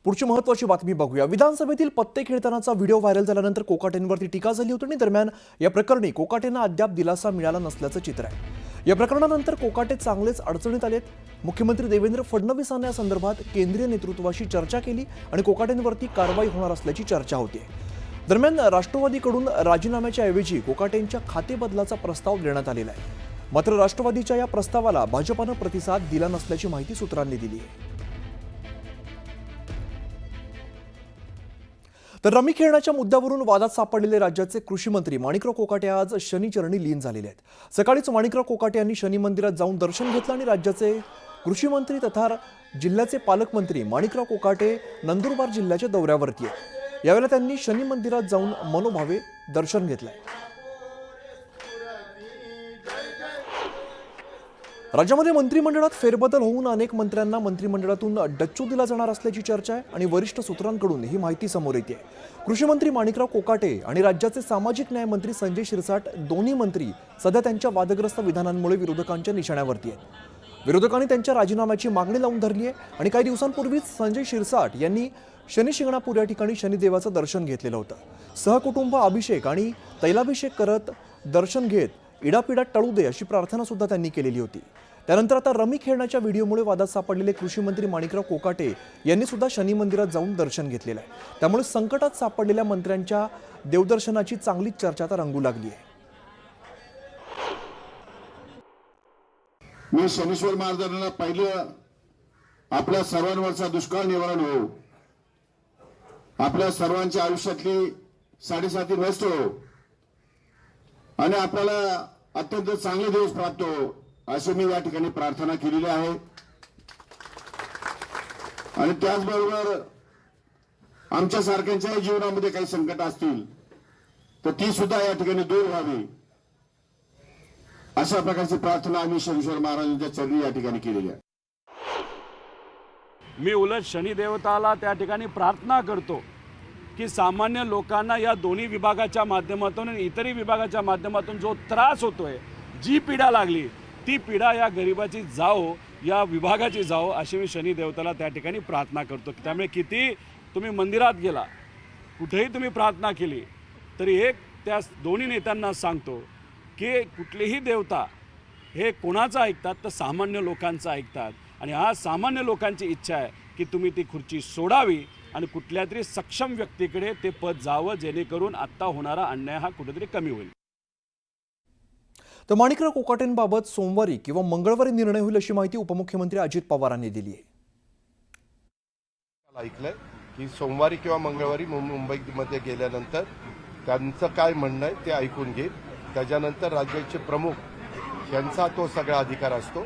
पुढची महत्त्वाची बातमी बघूया। विधानसभेतील पत्ते खेळतानाचा व्हिडिओ व्हायरल झाल्यानंतर कोकाटेंवरती टीका झाली होती आणि दरम्यान या प्रकरणी कोकाटेंना अद्याप दिलासा मिळाला नसल्याचं चित्र आहे। या प्रकरणानंतर कोकाटे चांगलेच अडचणीत आलेत। मुख्यमंत्री देवेंद्र फडणवीसांनी या संदर्भात केंद्रीय नेतृत्वाशी चर्चा केली आणि कोकाटेंवरती कारवाई होणार असल्याची चर्चा होती। दरम्यान राष्ट्रवादीकडून राजीनाम्याच्या ऐवजी कोकाटेंच्या खाते बदलाचा प्रस्ताव देण्यात आलेला आहे। मात्र राष्ट्रवादीच्या या प्रस्तावाला भाजपने प्रतिसाद दिला नसल्याची माहिती सूत्रांनी दिली आहे। तर रमी खेळण्याच्या मुद्द्यावरून वादात सापडलेले राज्याचे कृषी मंत्री माणिकराव कोकाटे आज शनीचरणी लीन झालेले आहेत। सकाळीच माणिकराव कोकाटे यांनी शनी मंदिरात जाऊन दर्शन घेतलं आणि राज्याचे कृषी मंत्री तथा जिल्ह्याचे पालकमंत्री माणिकराव कोकाटे नंदुरबार जिल्ह्याच्या दौऱ्यावरती आहेत। यावेळेला त्यांनी शनी मंदिरात जाऊन मनोभावे दर्शन घेतलंय। राज्यामध्ये मंत्रिमंडळात फेरबदल होऊन अनेक मंत्र्यांना मंत्रिमंडळातून डच्चू दिला जाणार असल्याची चर्चा आहे आणि वरिष्ठ सूत्रांकडून ही माहिती समोर येते। कृषी मंत्री माणिकराव कोकाटे आणि राज्याचे सामाजिक न्याय मंत्री संजय शिरसाट दोन्ही मंत्री सध्या त्यांच्या वादग्रस्त विधानांमुळे विरोधकांच्या निशाण्यावरती आहेत। विरोधकांनी त्यांच्या राजीनाम्याची मागणी लावून धरली आहे आणि काही दिवसांपूर्वीच संजय शिरसाट यांनी शनी शिंगणापूर या ठिकाणी शनिदेवाचं दर्शन घेतलेलं होतं। सहकुटुंब अभिषेक आणि तैलाभिषेक करत दर्शन घेत इडापिडा टळू दे अशी प्रार्थना सुद्धा त्यांनी केलेली होती। त्यानंतर आता रमी खेळण्याच्या व्हिडिओमुळे वादात सापडलेले कृषी मंत्री माणिकराव कोकाटे यांनी सुद्धा शनी मंदिरात जाऊन दर्शन घेतलेलं आहे। त्यामुळे संकटात सापडलेल्या मंत्र्यांच्या देवदर्शनाची चांगलीच चर्चा आता रंगू लागली आहे। मी शनीश्वर महाराजांना पहिलं आपल्या सर्वांवरचा दुष्काळ निवारण हो, आपल्या सर्वांच्या आयुष्यातली साडेसाती नष्ट हो आणि आपल्याला अत्यंत चांगले दिवस प्राप्त हो अशी मी या ठिकाणी प्रार्थना केलेली आहे। आणि त्याचबरोबर आमच्या सारख्यांच्याही जीवनामध्ये काही संकट असतील तर ती सुद्धा या ठिकाणी दूर व्हावी अशा प्रकारची प्रार्थना आम्ही शनीश्वर महाराजांच्या चरणी या ठिकाणी केलेली आहे। मी उलट शनिदेवताला त्या ठिकाणी प्रार्थना करतो की सामान्य लोकांना या दोन्ही विभागाच्या माध्यमातून आणि इतरही विभागाच्या माध्यमातून जो त्रास होतोय, जी पीडा लागली ती पीडा या गरिबाची जाओ, या विभागाची जाओ अशी मी शनिदेवताला त्या ठिकाणी प्रार्थना करतो। त्यामुळे किती तुम्ही मंदिरात गेला, कुठेही तुम्ही प्रार्थना केली तरी एक त्या दोन्ही नेत्यांना सांगतो की कुठलीही देवता हे कोणाचं ऐकतात तर सामान्य लोकांचं ऐकतात आणि आज सामान्य लोकांची इच्छा आहे की तुम्ही ती खुर्ची सोडावी आणि कुठल्या तरी सक्षम व्यक्तीकडे ते पद जावं जेणेकरून आत्ता होणारा अन्याय हा कुठेतरी कमी होईल। तर माणिकराव कोकाटेंबाबत सोमवारी किंवा मंगळवारी निर्णय होईल अशी माहिती उपमुख्यमंत्री अजित पवारांनी दिली आहे। ऐकलंय की सोमवारी किंवा मंगळवारी मुंबईमध्ये गेल्यानंतर त्यांचं काय म्हणणं आहे ते ऐकून घेईल। त्याच्यानंतर राज्याचे प्रमुख यांचा तो सगळा अधिकार असतो,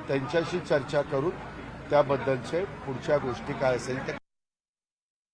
त्यांच्याशी चर्चा करून त्याबद्दलचे पुढच्या गोष्टी काय असेल ते